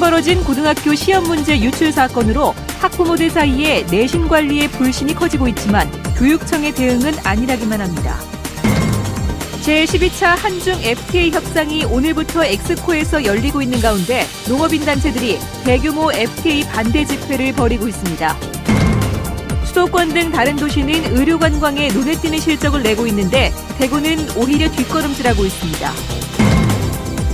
벌어진 고등학교 시험 문제 유출 사건으로 학부모들 사이에 내신 관리의 불신이 커지고 있지만 교육청의 대응은 아니라기만 합니다. 제12차 한중 FTA 협상이 오늘부터 엑스코에서 열리고 있는 가운데 농업인 단체들이 대규모 FTA 반대 집회를 벌이고 있습니다. 수도권 등 다른 도시는 의료 관광에 눈에 띄는 실적을 내고 있는데 대구는 오히려 뒷걸음질하고 있습니다.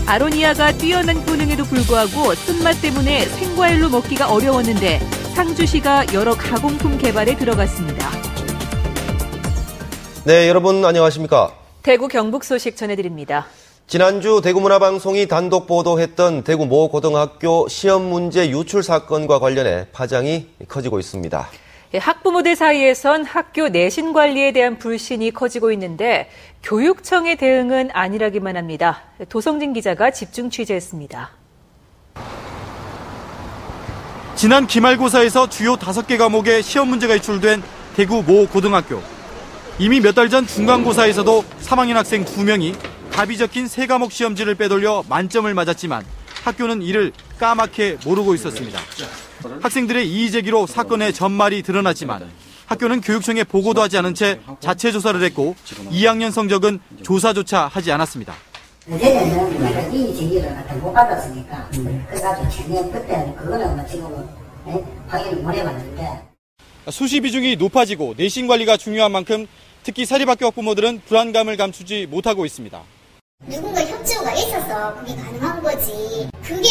아로니아가 뛰어난 효능에도 불구하고 쓴맛 때문에 생과일로 먹기가 어려웠는데 상주시가 여러 가공품 개발에 들어갔습니다. 네, 여러분 안녕하십니까? 대구 경북 소식 전해드립니다. 지난주 대구문화방송이 단독 보도했던 대구 모 고등학교 시험 문제 유출 사건과 관련해 파장이 커지고 있습니다. 학부모들 사이에선 학교 내신 관리에 대한 불신이 커지고 있는데 교육청의 대응은 아니라기만 합니다. 도성진 기자가 집중 취재했습니다. 지난 기말고사에서 주요 5개 과목의 시험 문제가 유출된 대구 모 고등학교. 이미 몇 달 전 중간고사에서도 3학년 학생 2명이 답이 적힌 3과목 시험지를 빼돌려 만점을 맞았지만 학교는 이를 까맣게 모르고 있었습니다. 학생들의 이의 제기로 사건의 전말이 드러났지만 학교는 교육청에 보고도 하지 않은 채 자체 조사를 했고 2학년 성적은 조사조차 하지 않았습니다. 그때는 내가 이의 제기를 못 받았으니까 그래가지고 작년 그때는 그거는 지금은 확인을 못 해봤는데 수시 비중이 높아지고 내신 관리가 중요한 만큼 특히 사립학교 학부모들은 불안감을 감추지 못하고 있습니다. 누군가 협조가 있어서 그게 가능한 거지. 그게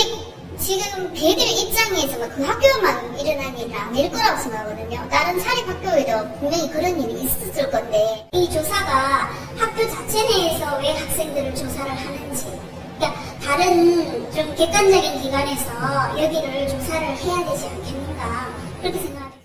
지금 걔들 입장에서 그 학교만 일어난 일이 아닐 거라고 생각하거든요. 다른 사립학교에도 분명히 그런 일이 있었을 건데 이 조사가 학교 자체 내에서 왜 학생들을 조사를 하는지 그러니까 다른 좀 객관적인 기관에서 여기를 조사를 해야 되지 않겠는가 그렇게 생각합니다.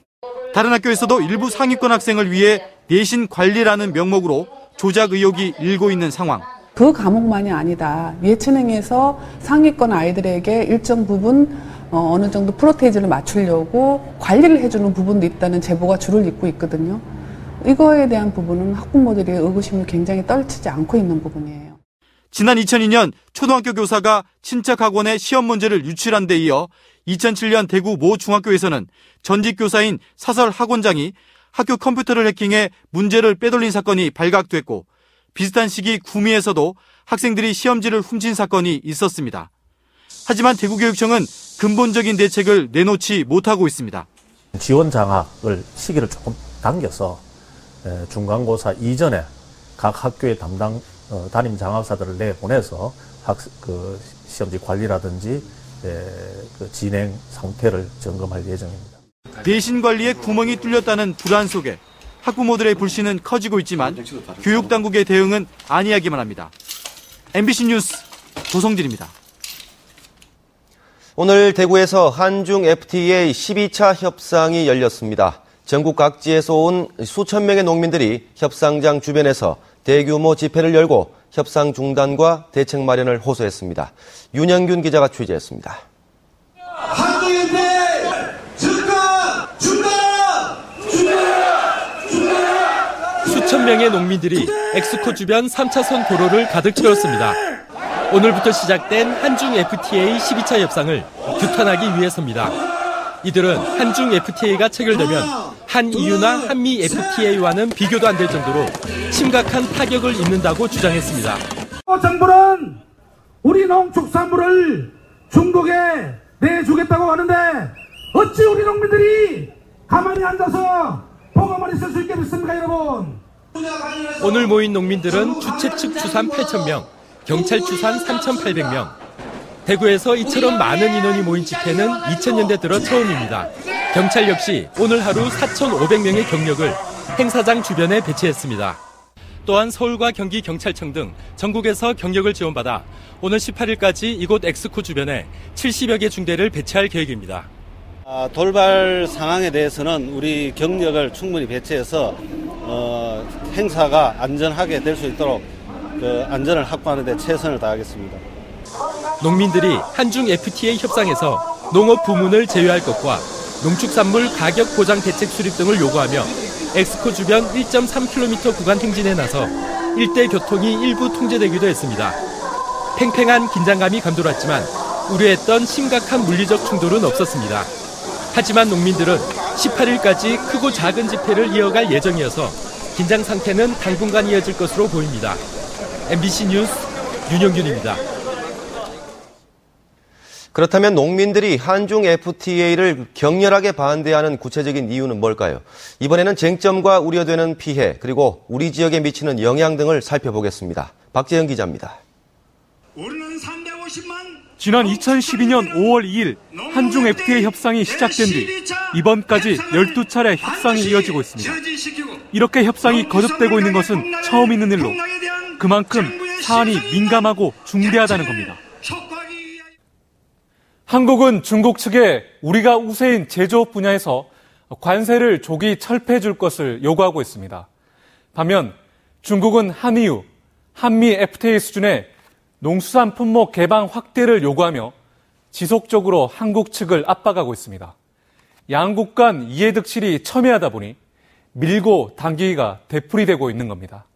다른 학교에서도 일부 상위권 학생을 위해 내신 관리라는 명목으로 조작 의혹이 일고 있는 상황. 그 과목만이 아니다. 예체능에서 상위권 아이들에게 일정 부분 어느 정도 프로테이즈를 맞추려고 관리를 해주는 부분도 있다는 제보가 줄을 잇고 있거든요. 이거에 대한 부분은 학부모들이 의구심을 굉장히 떨치지 않고 있는 부분이에요. 지난 2002년 초등학교 교사가 친척 학원에 시험 문제를 유출한 데 이어 2007년 대구 모 중학교에서는 전직 교사인 사설 학원장이 학교 컴퓨터를 해킹해 문제를 빼돌린 사건이 발각됐고 비슷한 시기 구미에서도 학생들이 시험지를 훔친 사건이 있었습니다. 하지만 대구교육청은 근본적인 대책을 내놓지 못하고 있습니다. 지원 장학을 시기를 조금 당겨서 중간고사 이전에 각 학교의 담당 담임 장학사들을 내보내서 시험지 관리라든지 그 진행 상태를 점검할 예정입니다. 내신 관리에 구멍이 뚫렸다는 불안 속에 학부모들의 불신은 커지고 있지만 교육당국의 대응은 아니하기만 합니다. MBC 뉴스 도성진입니다. 오늘 대구에서 한중 FTA 12차 협상이 열렸습니다. 전국 각지에서 온 수천 명의 농민들이 협상장 주변에서 대규모 집회를 열고 협상 중단과 대책 마련을 호소했습니다. 윤영균 기자가 취재했습니다. 한중 FTA 중단! 수천 명의 농민들이 엑스코 주변 3차선 도로를 가득 채웠습니다. 오늘부터 시작된 한중 FTA 12차 협상을 규탄하기 위해서입니다. 이들은 한중 FTA가 체결되면 한EU나 한미 FTA와는 비교도 안 될 정도로 심각한 타격을 입는다고 주장했습니다. 정부는 우리 농축산물을 중국에 내주겠다고 하는데 어찌 우리 농민들이 가만히 앉아서 보고만 있을 수 있겠습니까, 여러분? 오늘 모인 농민들은 주최 측 추산 8,000명, 경찰 추산 3,800명. 대구에서 이처럼 많은 인원이 모인 집회는 2000년대 들어 처음입니다. 경찰 역시 오늘 하루 4,500명의 경력을 행사장 주변에 배치했습니다. 또한 서울과 경기 경찰청 등 전국에서 경력을 지원받아 오늘 18일까지 이곳 엑스코 주변에 70여 개 중대를 배치할 계획입니다. 돌발 상황에 대해서는 우리 경력을 충분히 배치해서 행사가 안전하게 될 수 있도록 안전을 확보하는 데 최선을 다하겠습니다. 농민들이 한중 FTA 협상에서 농업 부문을 제외할 것과 농축산물 가격 보장 대책 수립 등을 요구하며 엑스코 주변 1.3km 구간 행진에 나서 일대 교통이 일부 통제되기도 했습니다. 팽팽한 긴장감이 감돌았지만 우려했던 심각한 물리적 충돌은 없었습니다. 하지만 농민들은 18일까지 크고 작은 집회를 이어갈 예정이어서 긴장 상태는 당분간 이어질 것으로 보입니다. MBC 뉴스 윤영균입니다. 그렇다면 농민들이 한중 FTA를 격렬하게 반대하는 구체적인 이유는 뭘까요? 이번에는 쟁점과 우려되는 피해, 그리고 우리 지역에 미치는 영향 등을 살펴보겠습니다. 박재영 기자입니다. 지난 2012년 5월 2일 한중 FTA 협상이 시작된 뒤 이번까지 12차례 협상이 이어지고 있습니다. 이렇게 협상이 거듭되고 있는 것은 처음 있는 일로 그만큼 사안이 민감하고 중대하다는 겁니다. 한국은 중국 측에 우리가 우세인 제조업 분야에서 관세를 조기 철폐해 줄 것을 요구하고 있습니다. 반면 중국은 한EU, 한미 FTA 수준의 농수산 품목 개방 확대를 요구하며 지속적으로 한국 측을 압박하고 있습니다. 양국 간 이해득실이 첨예하다 보니 밀고 당기기가 되풀이되고 있는 겁니다.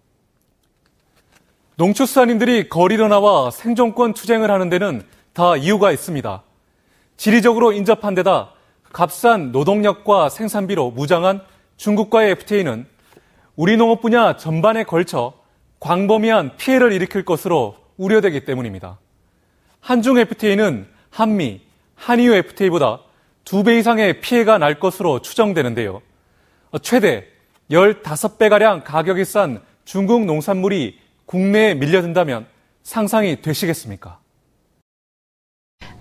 농축산인들이 거리로 나와 생존권 투쟁을 하는 데는 다 이유가 있습니다. 지리적으로 인접한 데다 값싼 노동력과 생산비로 무장한 중국과의 FTA는 우리 농업 분야 전반에 걸쳐 광범위한 피해를 일으킬 것으로 우려되기 때문입니다. 한중 FTA는 한미, 한EU FTA보다 2배 이상의 피해가 날 것으로 추정되는데요. 최대 15배가량 가격이 싼 중국 농산물이 국내에 밀려든다면 상상이 되시겠습니까?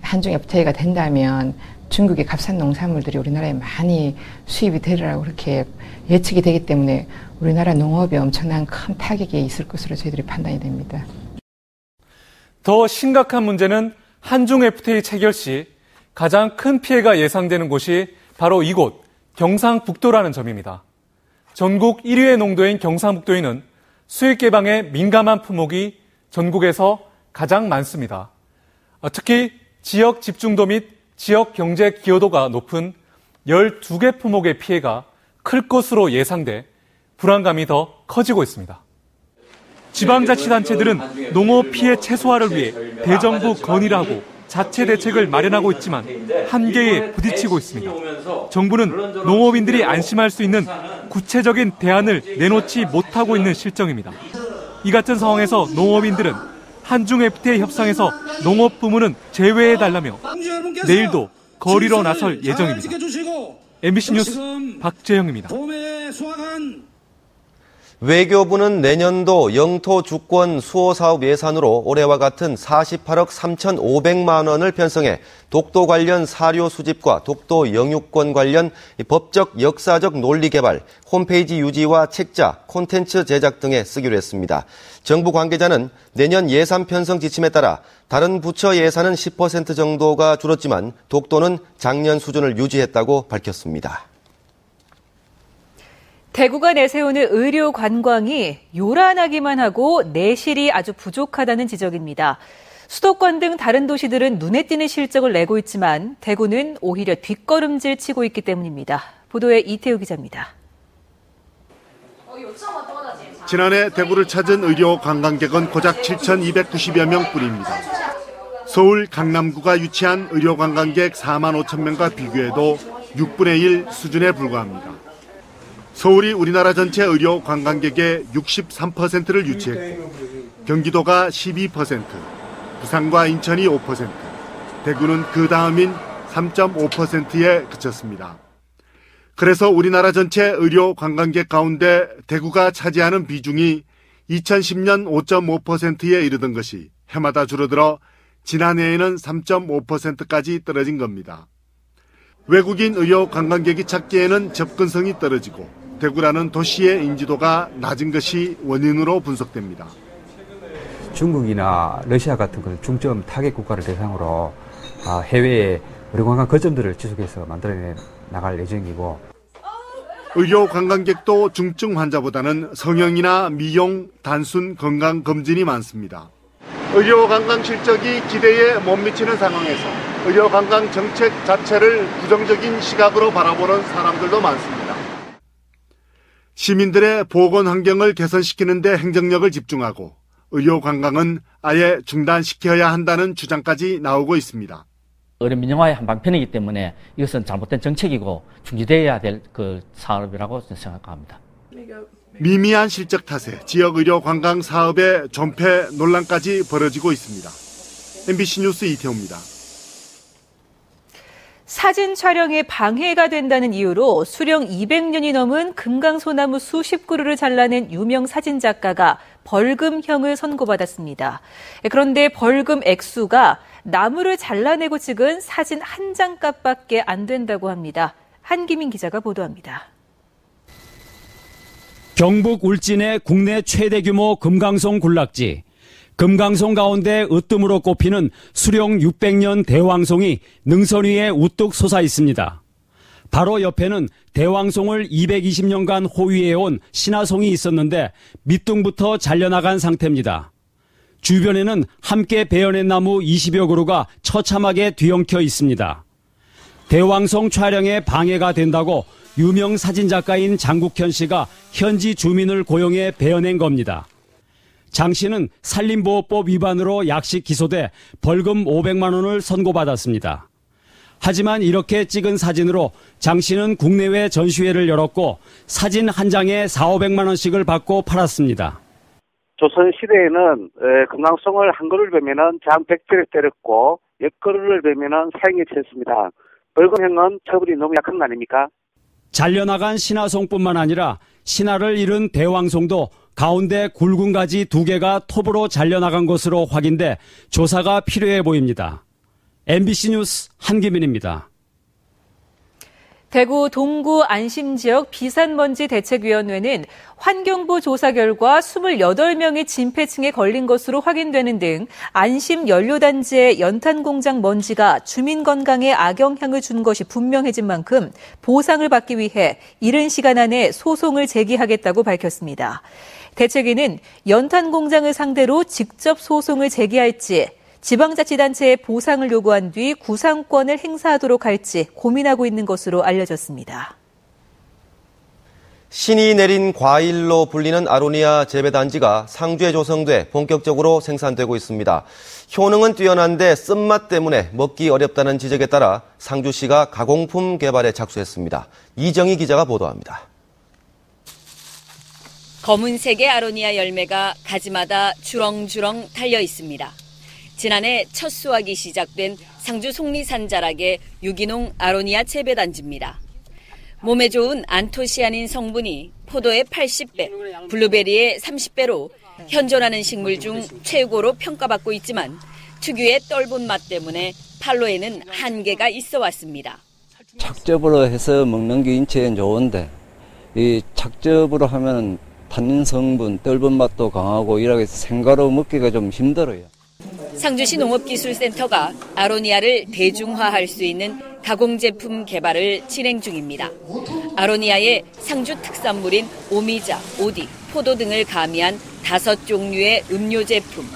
한중 FTA가 된다면 중국의 값싼 농산물들이 우리나라에 많이 수입이 되리라고 그렇게 예측이 되기 때문에 우리나라 농업에 엄청난 큰 타격이 있을 것으로 저희들이 판단이 됩니다. 더 심각한 문제는 한중 FTA 체결 시 가장 큰 피해가 예상되는 곳이 바로 이곳 경상북도라는 점입니다. 전국 1위의 농도인 경상북도에는 수익 개방에 민감한 품목이 전국에서 가장 많습니다. 특히 지역 집중도 및 지역 경제 기여도가 높은 12개 품목의 피해가 클 것으로 예상돼 불안감이 더 커지고 있습니다. 지방자치단체들은 농업 피해 최소화를 위해 대정부 건의를 하고 자체 대책을 마련하고 있지만 한계에 부딪히고 있습니다. 정부는 농업인들이 안심할 수 있는 구체적인 대안을 내놓지 못하고 있는 실정입니다. 이 같은 상황에서 농업인들은 한중 FTA 협상에서 농업 부문은 제외해달라며 내일도 거리로 나설 예정입니다. MBC 뉴스 박재영입니다. 외교부는 내년도 영토 주권 수호 사업 예산으로 올해와 같은 48억 3,500만 원을 편성해 독도 관련 사료 수집과 독도 영유권 관련 법적 역사적 논리 개발, 홈페이지 유지와 책자, 콘텐츠 제작 등에 쓰기로 했습니다. 정부 관계자는 내년 예산 편성 지침에 따라 다른 부처 예산은 10% 정도가 줄었지만 독도는 작년 수준을 유지했다고 밝혔습니다. 대구가 내세우는 의료 관광이 요란하기만 하고 내실이 아주 부족하다는 지적입니다. 수도권 등 다른 도시들은 눈에 띄는 실적을 내고 있지만 대구는 오히려 뒷걸음질 치고 있기 때문입니다. 보도에 이태우 기자입니다. 지난해 대구를 찾은 의료 관광객은 고작 7,290여 명뿐입니다. 서울 강남구가 유치한 의료 관광객 4만 5천 명과 비교해도 6분의 1 수준에 불과합니다. 서울이 우리나라 전체 의료 관광객의 63%를 유치했고 경기도가 12%, 부산과 인천이 5%, 대구는 그 다음인 3.5%에 그쳤습니다. 그래서 우리나라 전체 의료 관광객 가운데 대구가 차지하는 비중이 2010년 5.5%에 이르던 것이 해마다 줄어들어 지난해에는 3.5%까지 떨어진 겁니다. 외국인 의료 관광객이 찾기에는 접근성이 떨어지고 대구라는 도시의 인지도가 낮은 것이 원인으로 분석됩니다. 중국이나 러시아 같은 그 중점 타겟 국가를 대상으로 해외에 의료관광 거점들을 지속해서 만들어 나갈 예정이고 의료 관광객도 중증 환자보다는 성형이나 미용, 단순 건강검진이 많습니다. 의료 관광 실적이 기대에 못 미치는 상황에서 의료 관광 정책 자체를 부정적인 시각으로 바라보는 사람들도 많습니다. 시민들의 보건 환경을 개선시키는 데 행정력을 집중하고 의료 관광은 아예 중단시켜야 한다는 주장까지 나오고 있습니다. 의료 민영화의 한방편이기 때문에 이것은 잘못된 정책이고 중지되어야 될 그 사업이라고 생각합니다. 미미한 실적 탓에 지역 의료 관광 사업의 존폐 논란까지 벌어지고 있습니다. MBC 뉴스 이태호입니다. 사진 촬영에 방해가 된다는 이유로 수령 200년이 넘은 금강소나무 수십 그루를 잘라낸 유명 사진작가가 벌금형을 선고받았습니다. 그런데 벌금 액수가 나무를 잘라내고 찍은 사진 한 장 값밖에 안 된다고 합니다. 한기민 기자가 보도합니다. 경북 울진의 국내 최대 규모 금강송 군락지. 금강송 가운데 으뜸으로 꼽히는 수령 600년 대왕송이 능선 위에 우뚝 솟아 있습니다. 바로 옆에는 대왕송을 220년간 호위해온 신화송이 있었는데 밑둥부터 잘려나간 상태입니다. 주변에는 함께 베어낸 나무 20여 그루가 처참하게 뒤엉켜 있습니다. 대왕송 촬영에 방해가 된다고 유명 사진작가인 장국현 씨가 현지 주민을 고용해 베어낸 겁니다. 장 씨는 산림보호법 위반으로 약식 기소돼 벌금 500만 원을 선고받았습니다. 하지만 이렇게 찍은 사진으로 장 씨는 국내외 전시회를 열었고 사진 한 장에 400~500만 원씩을 받고 팔았습니다. 조선시대에는 금강송을 한 그루를 베면은 장 100대를 때렸고 10그루를 베면은 사형에 처했습니다. 벌금형은 처벌이 너무 약한 거 아닙니까? 잘려나간 신화송뿐만 아니라 신화를 잃은 대왕송도 가운데 굵은 가지 2개가 톱으로 잘려나간 것으로 확인돼 조사가 필요해 보입니다. MBC 뉴스 한기민입니다. 대구 동구 안심지역 비산먼지 대책위원회는 환경부 조사 결과 28명이 진폐층에 걸린 것으로 확인되는 등 안심 연료단지의 연탄공장 먼지가 주민 건강에 악영향을 준 것이 분명해진 만큼 보상을 받기 위해 이른 시간 안에 소송을 제기하겠다고 밝혔습니다. 대책위는 연탄공장을 상대로 직접 소송을 제기할지 지방자치단체에 보상을 요구한 뒤 구상권을 행사하도록 할지 고민하고 있는 것으로 알려졌습니다. 신이 내린 과일로 불리는 아로니아 재배단지가 상주에 조성돼 본격적으로 생산되고 있습니다. 효능은 뛰어난데 쓴맛 때문에 먹기 어렵다는 지적에 따라 상주시가 가공품 개발에 착수했습니다. 이정희 기자가 보도합니다. 검은색의 아로니아 열매가 가지마다 주렁주렁 달려 있습니다. 지난해 첫 수확이 시작된 상주 속리산 자락의 유기농 아로니아 재배단지입니다. 몸에 좋은 안토시아닌 성분이 포도의 80배, 블루베리의 30배로 현존하는 식물 중 최고로 평가받고 있지만 특유의 떫은 맛 때문에 판로에는 한계가 있어 왔습니다. 착즙으로 해서 먹는 게 인체에 좋은데 이 착즙으로 하면 탄닌 성분, 떫은 맛도 강하고 이렇게 해서 생가로 먹기가 좀 힘들어요. 상주시 농업기술센터가 아로니아를 대중화할 수 있는 가공제품 개발을 진행 중입니다. 아로니아의 상주 특산물인 오미자, 오디, 포도 등을 가미한 5종류의 음료 제품,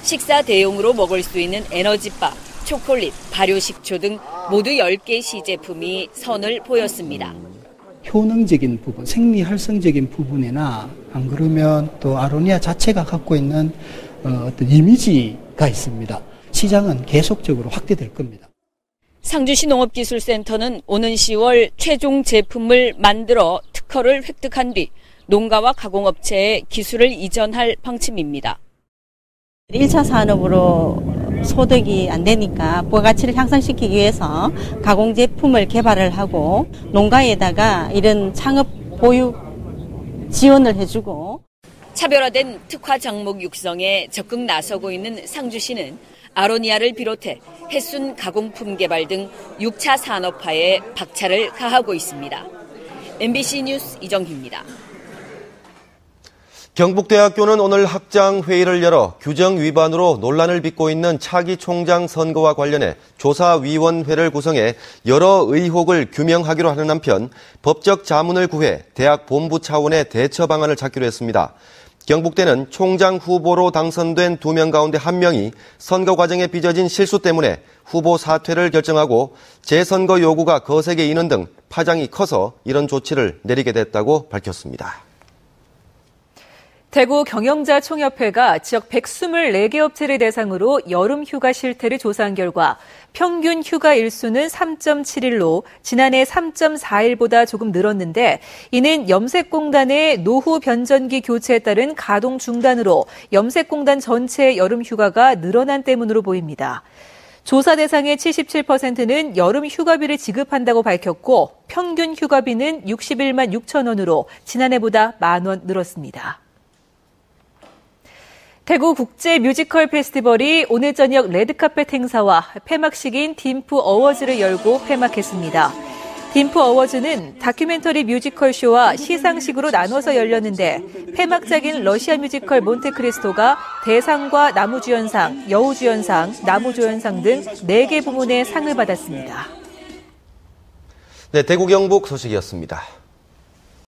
식사 대용으로 먹을 수 있는 에너지바, 초콜릿, 발효식초 등 모두 10개 시제품이 선을 보였습니다. 효능적인 부분, 생리활성적인 부분이나 안 그러면 또 아로니아 자체가 갖고 있는 어떤 이미지가 있습니다. 시장은 계속적으로 확대될 겁니다. 상주시 농업기술센터는 오는 10월 최종 제품을 만들어 특허를 획득한 뒤 농가와 가공업체에 기술을 이전할 방침입니다. 1차 산업으로 소득이 안 되니까 부가가치를 향상시키기 위해서 가공 제품을 개발을 하고 농가에다가 이런 창업 보육 지원을 해주고 차별화된 특화 작목 육성에 적극 나서고 있는 상주시는 아로니아를 비롯해 햇순 가공품 개발 등 6차 산업화에 박차를 가하고 있습니다. MBC 뉴스 이정희입니다. 경북대학교는 오늘 학장회의를 열어 규정 위반으로 논란을 빚고 있는 차기 총장 선거와 관련해 조사위원회를 구성해 여러 의혹을 규명하기로 하는 한편 법적 자문을 구해 대학 본부 차원의 대처 방안을 찾기로 했습니다. 경북대는 총장 후보로 당선된 2명 가운데 1명이 선거 과정에 빚어진 실수 때문에 후보 사퇴를 결정하고 재선거 요구가 거세게 이는 등 파장이 커서 이런 조치를 내리게 됐다고 밝혔습니다. 대구 경영자 총협회가 지역 124개 업체를 대상으로 여름 휴가 실태를 조사한 결과 평균 휴가 일수는 3.7일로 지난해 3.4일보다 조금 늘었는데 이는 염색공단의 노후 변전기 교체에 따른 가동 중단으로 염색공단 전체의 여름 휴가가 늘어난 때문으로 보입니다. 조사 대상의 77%는 여름 휴가비를 지급한다고 밝혔고 평균 휴가비는 61만 6천 원으로 지난해보다 10,000원 늘었습니다. 대구 국제 뮤지컬 페스티벌이 오늘 저녁 레드카펫 행사와 폐막식인 딤프 어워즈를 열고 폐막했습니다. 딤프 어워즈는 다큐멘터리 뮤지컬 쇼와 시상식으로 나눠서 열렸는데 폐막작인 러시아 뮤지컬 몬테크리스토가 대상과 나무주연상, 여우주연상, 나무조연상 등 4개 부문의 상을 받았습니다. 네, 대구 경북 소식이었습니다.